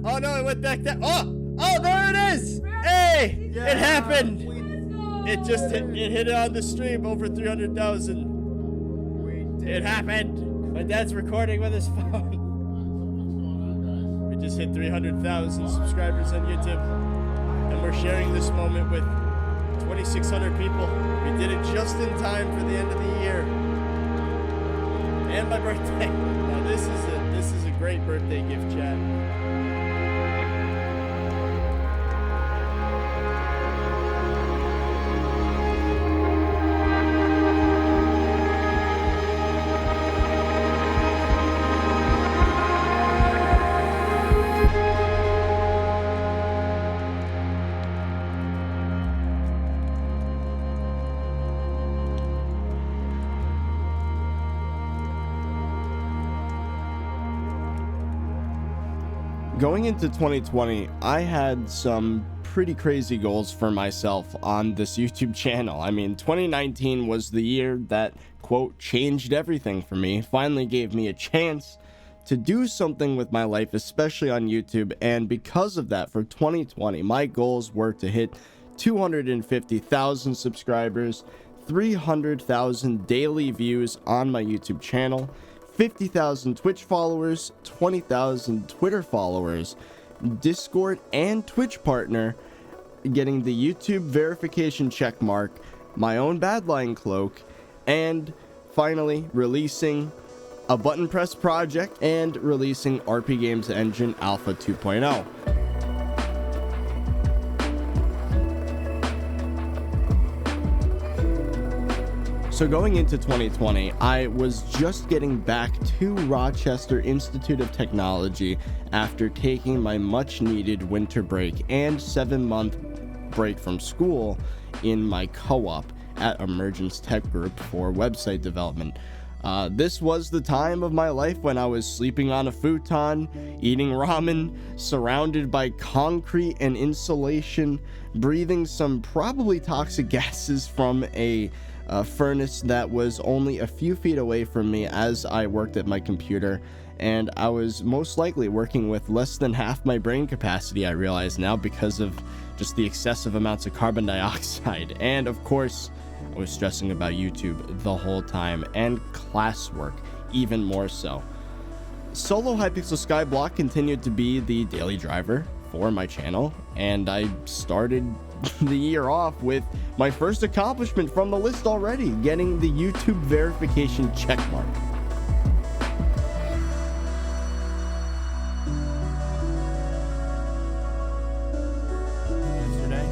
Oh no, it went back down. Oh, there it is. Hey, Yeah. it happened. It just hit it on the stream, over 300,000. It happened. My dad's recording with his phone. We just hit 300,000 subscribers on YouTube, and we're sharing this moment with 2,600 people. We did it just in time for the end of the year and my birthday. Now this is a great birthday gift, chat. Going into 2020, I had some pretty crazy goals for myself on this YouTube channel. I mean, 2019 was the year that, quote, changed everything for me, finally gave me a chance to do something with my life, especially on YouTube. And because of that, for 2020, my goals were to hit 250,000 subscribers, 300,000 daily views on my YouTube channel, 50,000 Twitch followers, 20,000 Twitter followers, Discord and Twitch partner, getting the YouTube verification check mark, my own Badline cloak, and finally releasing a button press project and releasing RP Games Engine Alpha 2.0. So going into 2020, I was just getting back to Rochester Institute of Technology after taking my much needed winter break and 7-month break from school in my co-op at Emergence Tech Group for website development. This was the time of my life when I was sleeping on a futon, eating ramen, surrounded by concrete and insulation, breathing some probably toxic gases from a furnace that was only a few feet away from me as I worked at my computer, and I was most likely working with less than half my brain capacity, I realize now, because of just the excessive amounts of carbon dioxide. And of course, I was stressing about YouTube the whole time, and classwork even more so. Solo Hypixel Skyblock continued to be the daily driver for my channel, and I started the year off with my first accomplishment from the list already, getting the YouTube verification checkmark. Yesterday,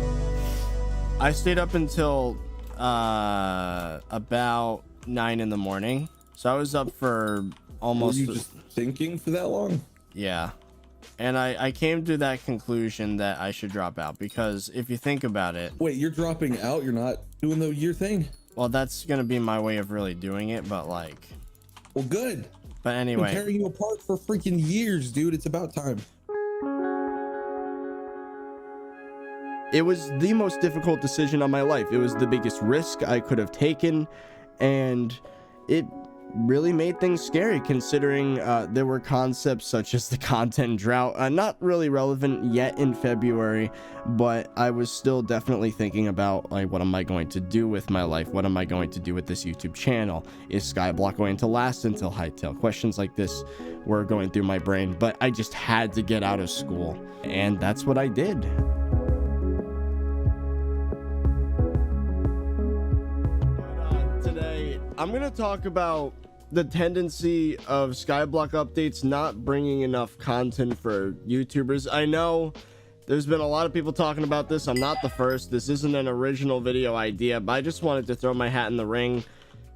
I stayed up until about 9 in the morning, so I was up for almost. Were you just thinking for that long? Yeah. And I came to that conclusion that I should drop out, because if you think about it... Wait, you're dropping out? You're not doing the year thing? Well, that's going to be my way of really doing it, but like... Well, good. But anyway... I've been tearing you apart for freaking years, dude. It's about time. It was the most difficult decision of my life. It was the biggest risk I could have taken, and it really made things scary, considering there were concepts such as the content drought, not really relevant yet in February, but I was still definitely thinking about, like, what am I going to do with my life? What am I going to do with this YouTube channel? Is Skyblock going to last until Hytale? Questions like this were going through my brain, but I just had to get out of school, and that's what I did. Today, I'm going to talk about the tendency of Skyblock updates not bringing enough content for YouTubers. I know there's been a lot of people talking about this. I'm not the first. This isn't an original video idea, but I just wanted to throw my hat in the ring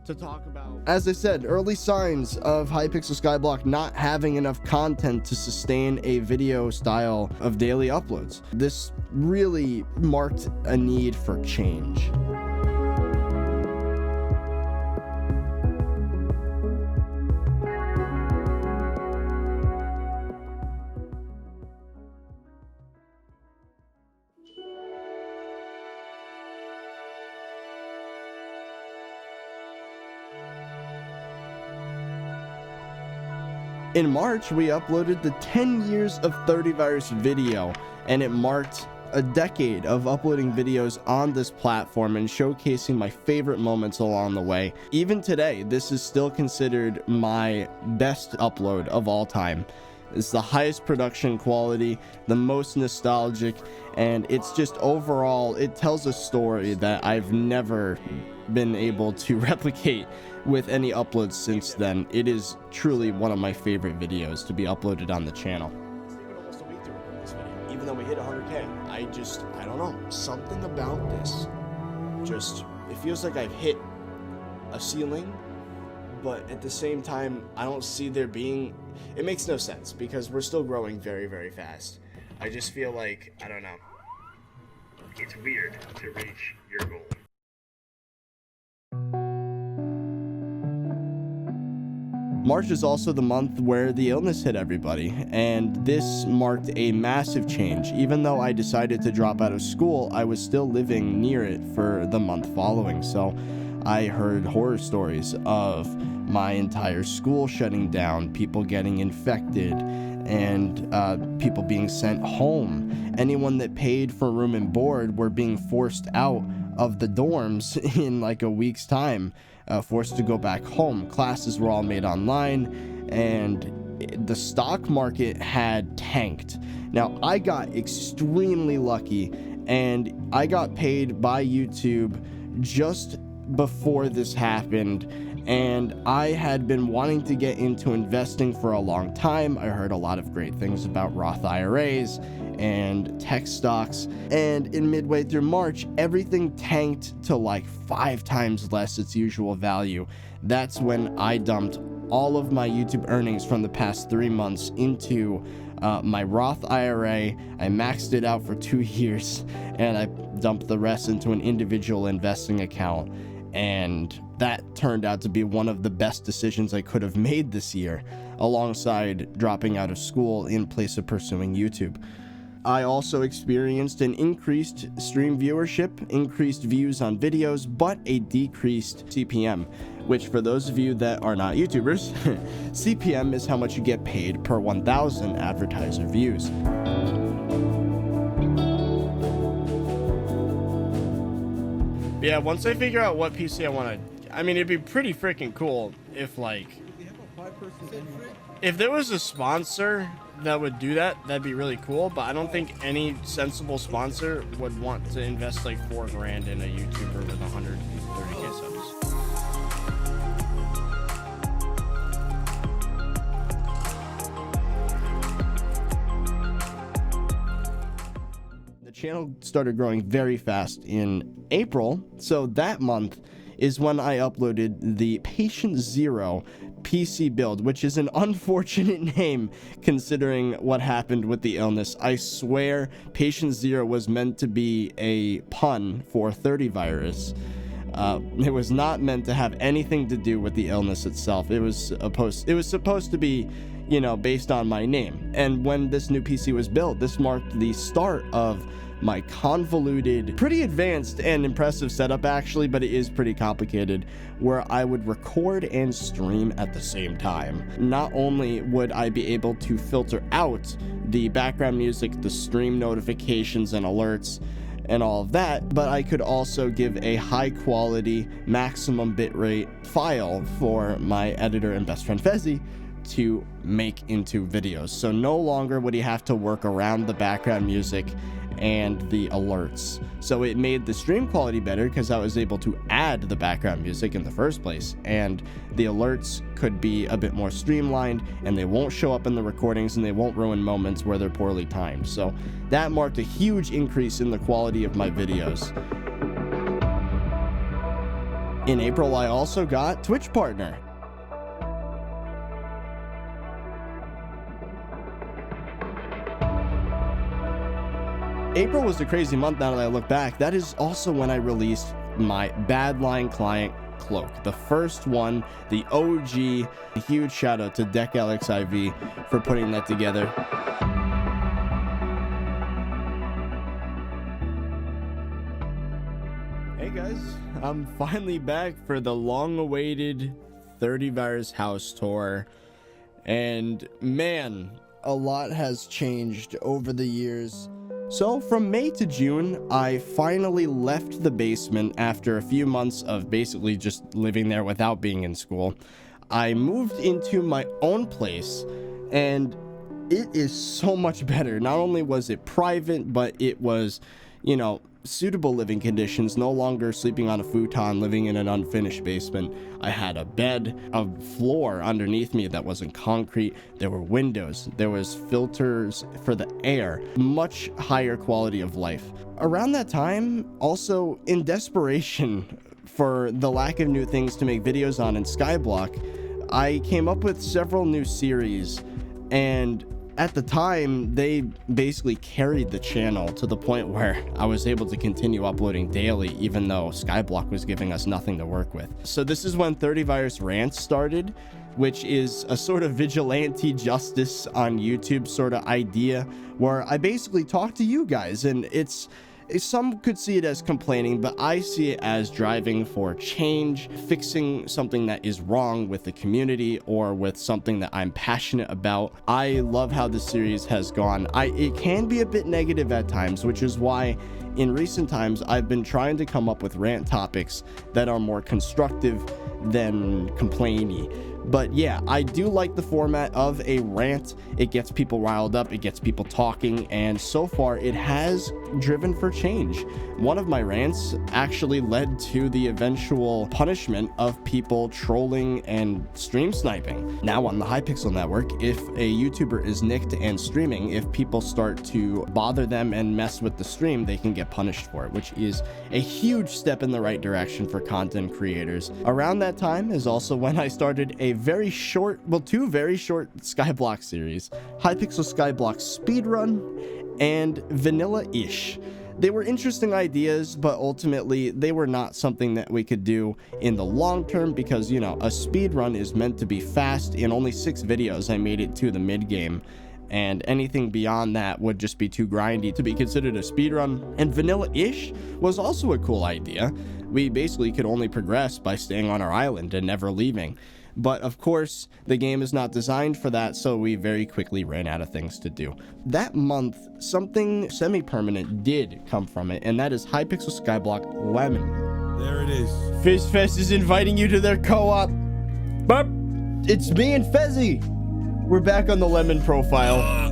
to talk about, as I said, early signs of Hypixel Skyblock not having enough content to sustain a video style of daily uploads. This really marked a need for change. In March, we uploaded the 10 years of 30virus video, and it marked a decade of uploading videos on this platform and showcasing my favorite moments along the way. Even today, this is still considered my best upload of all time. It's the highest production quality, the most nostalgic, and it's just overall, it tells a story that I've never been able to replicate with any uploads since then. It is truly one of my favorite videos to be uploaded on the channel. It's taken almost a week to record this video, even though we hit 100K. I don't know, something about this, it feels like I've hit a ceiling, but at the same time, I don't see there being, it makes no sense because we're still growing very, very fast. I just feel like, I don't know, it's weird to reach your goal. March is also the month where the illness hit everybody, and this marked a massive change. Even though I decided to drop out of school, I was still living near it for the month following, so I heard horror stories of my entire school shutting down, people getting infected, and people being sent home. Anyone that paid for room and board were being forced out of the dorms in like a week's time, forced to go back home. Classes were all made online, and the stock market had tanked. Now, I got extremely lucky, and I got paid by YouTube just before this happened, and I had been wanting to get into investing for a long time. I heard a lot of great things about Roth IRAs and tech stocks, and in midway through March, everything tanked to like 5 times less its usual value. That's when I dumped all of my YouTube earnings from the past 3 months into my Roth IRA. I maxed it out for 2 years, and I dumped the rest into an individual investing account, and that turned out to be one of the best decisions I could have made this year, alongside dropping out of school in place of pursuing YouTube. I also experienced an increased stream viewership, increased views on videos, but a decreased CPM, which for those of you that are not YouTubers, CPM is how much you get paid per 1,000 advertiser views. Yeah, once I figure out what PC I want to, I mean, it'd be pretty freaking cool if like, if there was a sponsor that would do that, that'd be really cool, but I don't think any sensible sponsor would want to invest like $4 grand in a YouTuber with 130K subs. The channel started growing very fast in April, so that month is when I uploaded the Patient Zero PC build, which is an unfortunate name considering what happened with the illness. I swear Patient Zero was meant to be a pun for 30virus. It was not meant to have anything to do with the illness itself. It was supposed to be, you know, based on my name. And when this new PC was built, this marked the start of my convoluted, pretty advanced and impressive setup actually, but it is pretty complicated, where I would record and stream at the same time. Not only would I be able to filter out the background music, the stream notifications and alerts, and all of that, but I could also give a high quality, maximum bitrate file for my editor and best friend Fezzy to make into videos. So no longer would he have to work around the background music and the alerts. So it made the stream quality better because I was able to add the background music in the first place, and the alerts could be a bit more streamlined, and they won't show up in the recordings, and they won't ruin moments where they're poorly timed. So that marked a huge increase in the quality of my videos. In April, I also got Twitch Partner. April was a crazy month now that I look back. That is also when I released my Badline client cloak, the first one, the OG. A huge shout out to Deck Alex IV for putting that together. Hey guys, I'm finally back for the long-awaited 30virus house tour. And man, a lot has changed over the years. So from May to June, I finally left the basement after a few months of basically just living there without being in school. I moved into my own place, and it is so much better. Not only was it private, but it was, suitable living conditions, no longer sleeping on a futon, living in an unfinished basement. I had a bed, a floor underneath me that wasn't concrete. There were windows, there was filters for the air, much higher quality of life. Around that time, also in desperation for the lack of new things to make videos on in Skyblock, I came up with several new series, and at the time, they basically carried the channel to the point where I was able to continue uploading daily, even though Skyblock was giving us nothing to work with. So this is when ThirtyVirus Rants started, which is a sort of vigilante justice on YouTube sort of idea, where I basically talk to you guys, and some could see it as complaining, but I see it as driving for change, fixing something that is wrong with the community or with something that I'm passionate about. I love how this series has gone. It can be a bit negative at times, which is why in recent times I've been trying to come up with rant topics that are more constructive than complainy. But yeah, I do like the format of a rant. It gets people riled up, it gets people talking, and so far it has driven for change. One of my rants actually led to the eventual punishment of people trolling and stream sniping. Now on the Hypixel network, if a YouTuber is nicked and streaming, if people start to bother them and mess with the stream, they can get punished for it, which is a huge step in the right direction for content creators. Around that time is also when I started two very short Skyblock series, Hypixel Skyblock Speedrun and Vanilla-ish. They were interesting ideas, but ultimately they were not something that we could do in the long term because, a speedrun is meant to be fast. In only 6 videos, I made it to the mid game, and anything beyond that would just be too grindy to be considered a speedrun. And Vanilla-ish was also a cool idea. We basically could only progress by staying on our island and never leaving. But of course, the game is not designed for that, so we very quickly ran out of things to do. That month, something semi-permanent did come from it, and that is Hypixel Skyblock Lemon. There it is. FizzFest is inviting you to their co-op. But it's me and Fezzy. We're back on the Lemon profile.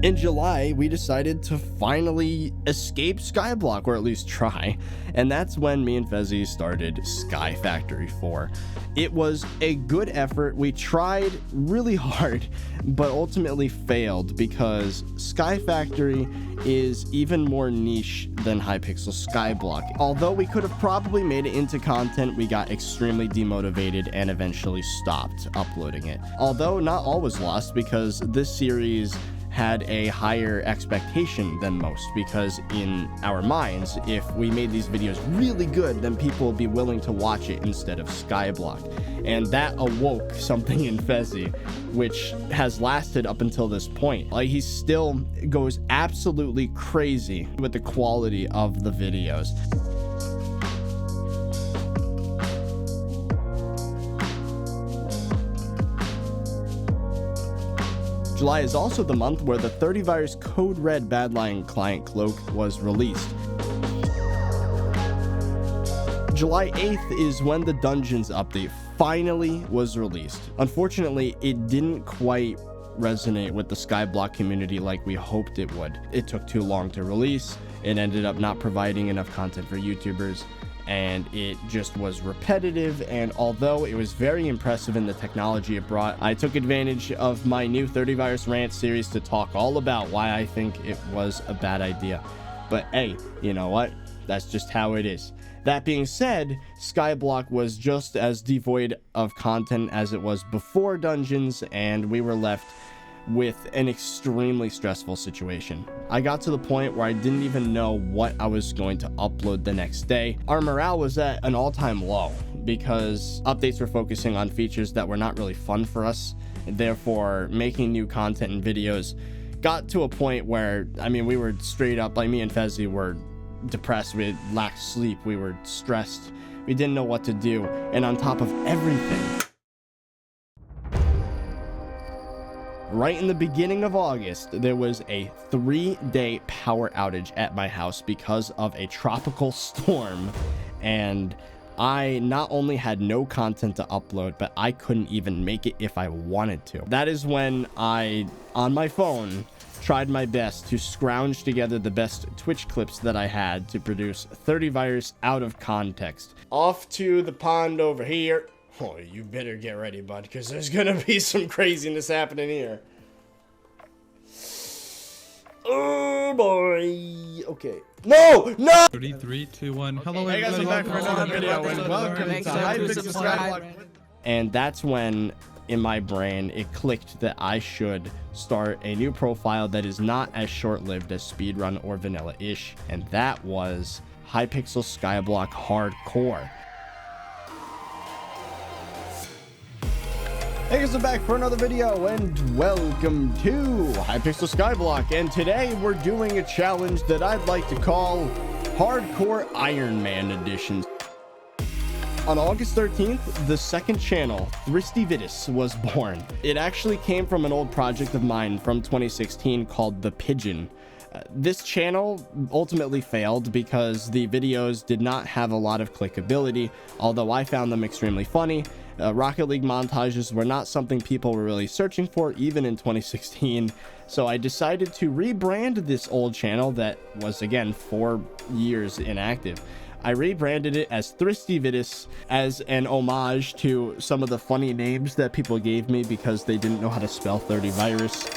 In July, we decided to finally escape Skyblock, or at least try, and that's when me and Fezzy started Sky Factory 4. It was a good effort. We tried really hard, but ultimately failed because Sky Factory is even more niche than Hypixel Skyblock. Although we could have probably made it into content, we got extremely demotivated and eventually stopped uploading it. Although not all was lost, because this series had a higher expectation than most, because in our minds, if we made these videos really good, then people will be willing to watch it instead of Skyblock. And that awoke something in Fezzy, which has lasted up until this point. Like, he still goes absolutely crazy with the quality of the videos. July is also the month where the ThirtyVirus Code Red Badlion client cloak was released. July 8th is when the Dungeons update finally was released. Unfortunately, it didn't quite resonate with the Skyblock community like we hoped it would. It took too long to release, it ended up not providing enough content for YouTubers, and it just was repetitive. And although it was very impressive in the technology it brought, I took advantage of my new ThirtyVirus Rant series to talk all about why I think it was a bad idea. But hey, you know what? That's just how it is. That being said, Skyblock was just as devoid of content as it was before Dungeons, and we were left with an extremely stressful situation. I got to the point where I didn't even know what I was going to upload the next day. Our morale was at an all-time low because updates were focusing on features that were not really fun for us. Therefore, making new content and videos got to a point where, we were straight up, like, me and Fezzy were depressed, we lacked sleep, we were stressed, we didn't know what to do, and on top of everything, right in the beginning of August, there was a 3-day power outage at my house because of a tropical storm, and I not only had no content to upload, but I couldn't even make it if I wanted to. That is when I, on my phone, tried my best to scrounge together the best Twitch clips that I had to produce 30virus out of context. Off to the pond over here. Oh, you better get ready, bud, because there's gonna be some craziness happening here. Oh boy. Okay. No! 3, 2, 1. Hello, Hey guys, I'm back for another video, and welcome to Hypixel Skyblock. And that's when, in my brain, it clicked that I should start a new profile that is not as short-lived as speedrun or vanilla-ish, and that was Hypixel Skyblock Hardcore. Hey guys, I'm back for another video, and welcome to Hypixel Skyblock, and today we're doing a challenge that I'd like to call Hardcore Ironman Edition. On August 13th, the second channel, ThirtyVirus, was born. It actually came from an old project of mine from 2016 called The Pigeon. This channel ultimately failed because the videos did not have a lot of clickability, although I found them extremely funny. Rocket League montages were not something people were really searching for, even in 2016. So I decided to rebrand this old channel that was, again, 4 years inactive. I rebranded it as ThirtyVirus as an homage to some of the funny names that people gave me because they didn't know how to spell 30virus.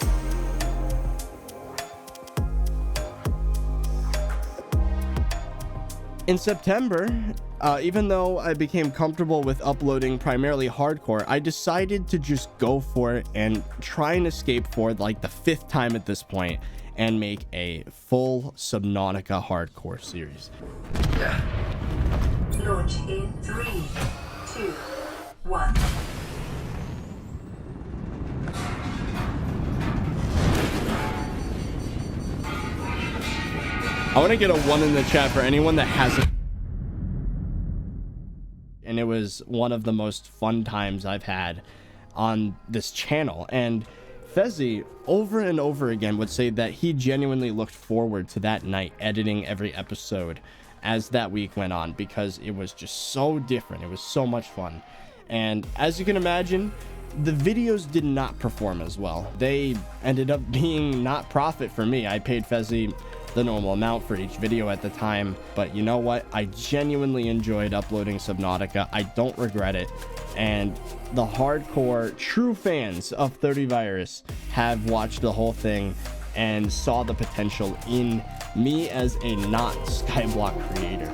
In September, even though I became comfortable with uploading primarily hardcore, I decided to just go for it and try and escape for like the 5th time at this point and make a full Subnautica hardcore series. Launch in 3, 2, 1. I want to get a 1 in the chat for anyone that hasn't. And it was one of the most fun times I've had on this channel. And Fezzy over and over again would say that he genuinely looked forward to that night editing every episode as that week went on because it was just so different. It was so much fun. And as you can imagine, the videos did not perform as well. They ended up being not profit for me. I paid Fezzy the normal amount for each video at the time, but you know what? I genuinely enjoyed uploading Subnautica. I don't regret it. And the hardcore true fans of 30virus have watched the whole thing and saw the potential in me as a not Skyblock creator.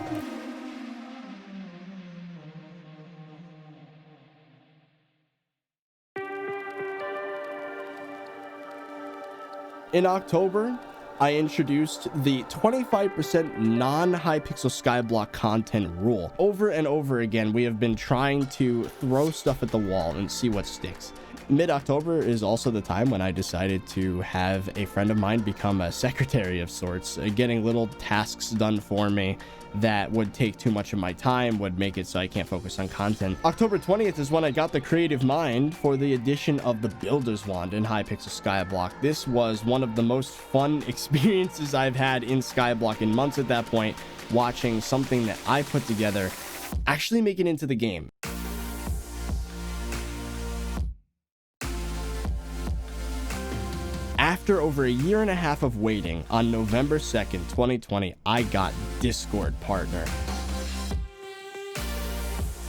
In October, I introduced the 25% non-Hypixel Skyblock content rule. Over and over again, we have been trying to throw stuff at the wall and see what sticks. Mid-October is also the time when I decided to have a friend of mine become a secretary of sorts, getting little tasks done for me that would take too much of my time, would make it so I can't focus on content. October 20th is when I got the creative mind for the addition of the Builder's Wand in Hypixel Skyblock. This was one of the most fun experiences I've had in Skyblock in months at that point, watching something that I put together actually make it into the game. After over a year and a half of waiting, on November 2nd, 2020, I got Discord partner.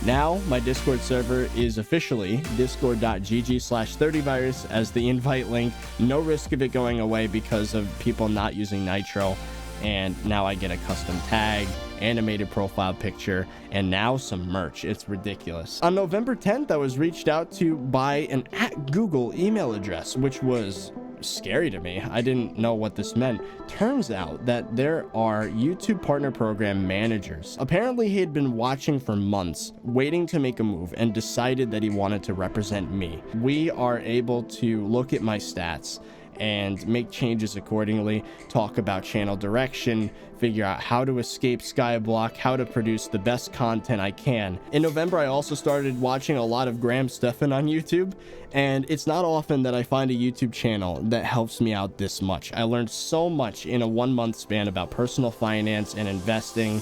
Now, my Discord server is officially discord.gg/30virus as the invite link. No risk of it going away because of people not using Nitro. And now I get a custom tag, animated profile picture, and now some merch. It's ridiculous. On November 10th, I was reached out to by an @Google email address, which was scary to me. I didn't know what this meant. Turns out that there are YouTube Partner Program managers. Apparently he had been watching for months, waiting to make a move, and decided that he wanted to represent me. We are able to look at my stats and make changes accordingly, talk about channel direction, figure out how to escape Skyblock, how to produce the best content I can. In November, I also started watching a lot of Graham Stephan on YouTube, and it's not often that I find a YouTube channel that helps me out this much. I learned so much in a 1-month span about personal finance and investing.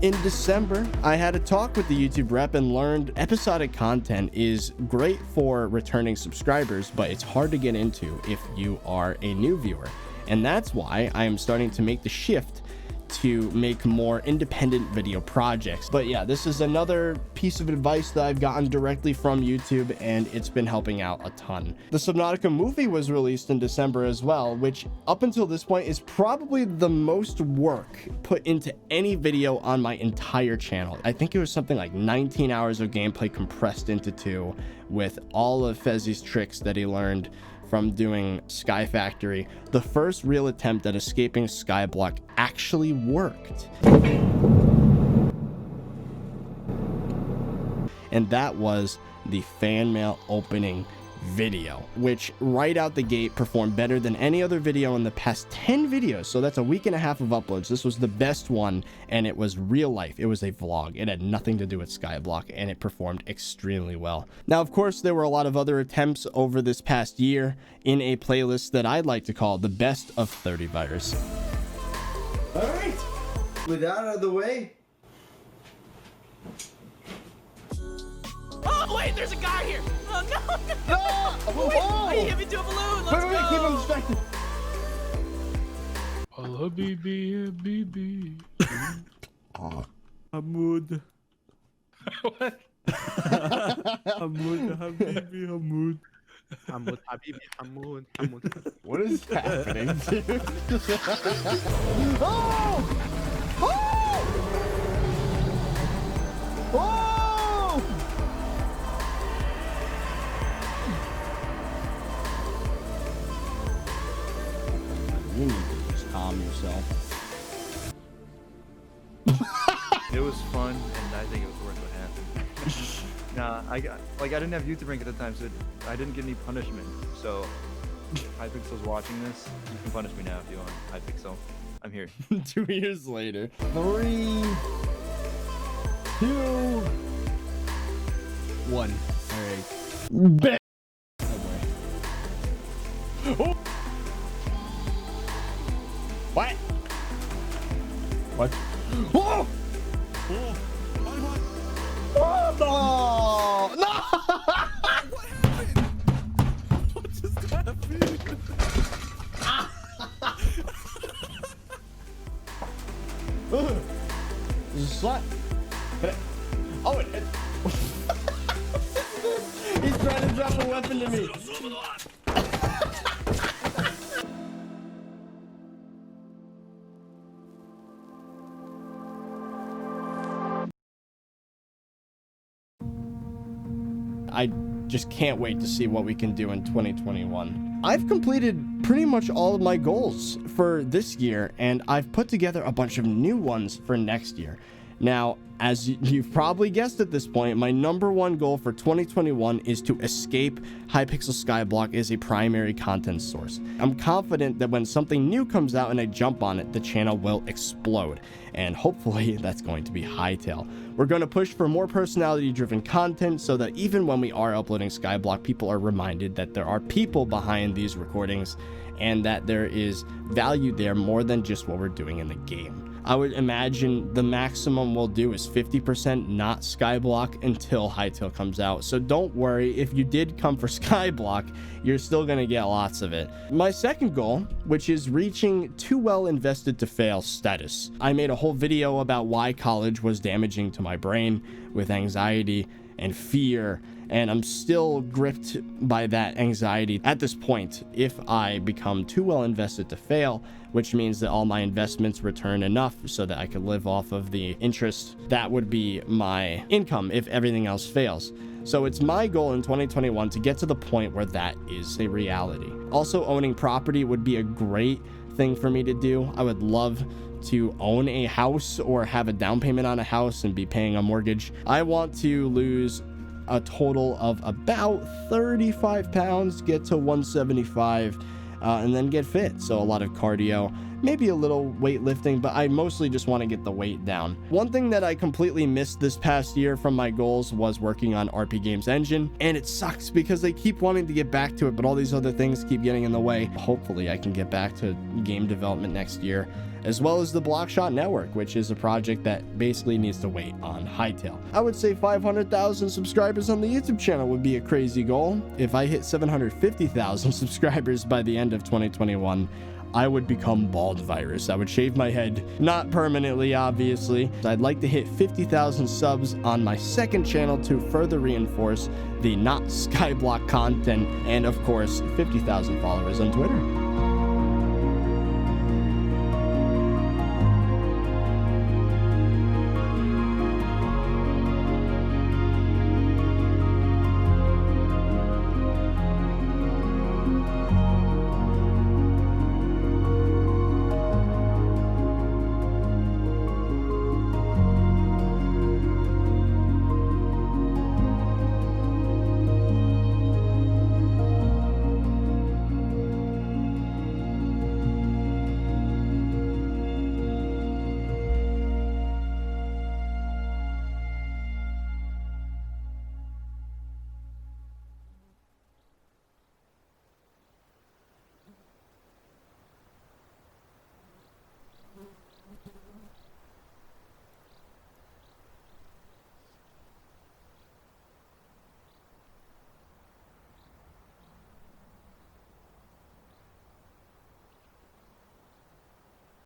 In December, I had a talk with the YouTube rep and learned episodic content is great for returning subscribers, but it's hard to get into if you are a new viewer. And that's why I am starting to make the shift to make more independent video projects. But yeah, this is another piece of advice that I've gotten directly from YouTube, and it's been helping out a ton. The Subnautica movie was released in December as well, which up until this point is probably the most work put into any video on my entire channel. I think it was something like 19 hours of gameplay compressed into 2, with all of Fezzy's tricks that he learned from doing Sky Factory. The first real attempt at escaping Skyblock actually worked. And that was the fan mail opening video, which right out the gate performed better than any other video in the past 10 videos. So that's a week and a half of uploads. This was the best one, and it was real life. It was a vlog. It had nothing to do with Skyblock, and it performed extremely well. Now, of course, there were a lot of other attempts over this past year in a playlist that I'd like to call the best of ThirtyVirus. All right, with that out of the way. Oh wait, there's a guy here! Oh no! No! Wait, he hit me to a balloon! Let's go! Keep him distracted. Allah Bibi, Bibi. Hamoud. What? Hamoud, Habibi, Hamoud. Hamud, Habibi, Hamud, Hamud. What is happening, dude? Oh! Oh! Oh! You need to just calm yourself. It was fun, and I think it was worth what happened. Nah, I didn't have YouTube rank at the time, so I didn't get any punishment. So, if Hypixel's watching this, you can punish me now if you want. Hypixel, I'm here. 2 years later. 3, 2, 1. All right. Bet. Oh. What? What? Oh! Oh! No! No! What happened? What just happened? There's a slut. Oh, he's trying to drop a weapon to me. I just can't wait to see what we can do in 2021. I've completed pretty much all of my goals for this year, and I've put together a bunch of new ones for next year. Now, as you've probably guessed at this point, my #1 goal for 2021 is to escape Hypixel Skyblock as a primary content source. I'm confident that when something new comes out and I jump on it, the channel will explode, and hopefully that's going to be Hytale. We're going to push for more personality-driven content so that even when we are uploading Skyblock, people are reminded that there are people behind these recordings and that there is value there more than just what we're doing in the game. I would imagine the maximum we'll do is 50% not Skyblock until Hytale comes out. So don't worry, if you did come for Skyblock, you're still gonna get lots of it. My second goal, which is reaching too well invested to fail status. I made a whole video about why college was damaging to my brain with anxiety and fear, and I'm still gripped by that anxiety at this point if I become too well invested to fail, which means that all my investments return enough so that I could live off of the interest. That would be my income if everything else fails. So it's my goal in 2021 to get to the point where that is a reality. Also, owning property would be a great thing for me to do. I would love to own a house or have a down payment on a house and be paying a mortgage. I want to lose a total of about 35 pounds, get to 175, and then get fit. So a lot of cardio, maybe a little weightlifting, but I mostly just want to get the weight down. One thing that I completely missed this past year from my goals was working on RP Games Engine, and it sucks because I keep wanting to get back to it, but all these other things keep getting in the way. Hopefully I can get back to game development next year, as well as the Blockshot Network, which is a project that basically needs to wait on Hytale. I would say 500,000 subscribers on the YouTube channel would be a crazy goal. If I hit 750,000 subscribers by the end of 2021, I would become bald virus. I would shave my head, not permanently, obviously. I'd like to hit 50,000 subs on my second channel to further reinforce the not Skyblock content, and of course, 50,000 followers on Twitter.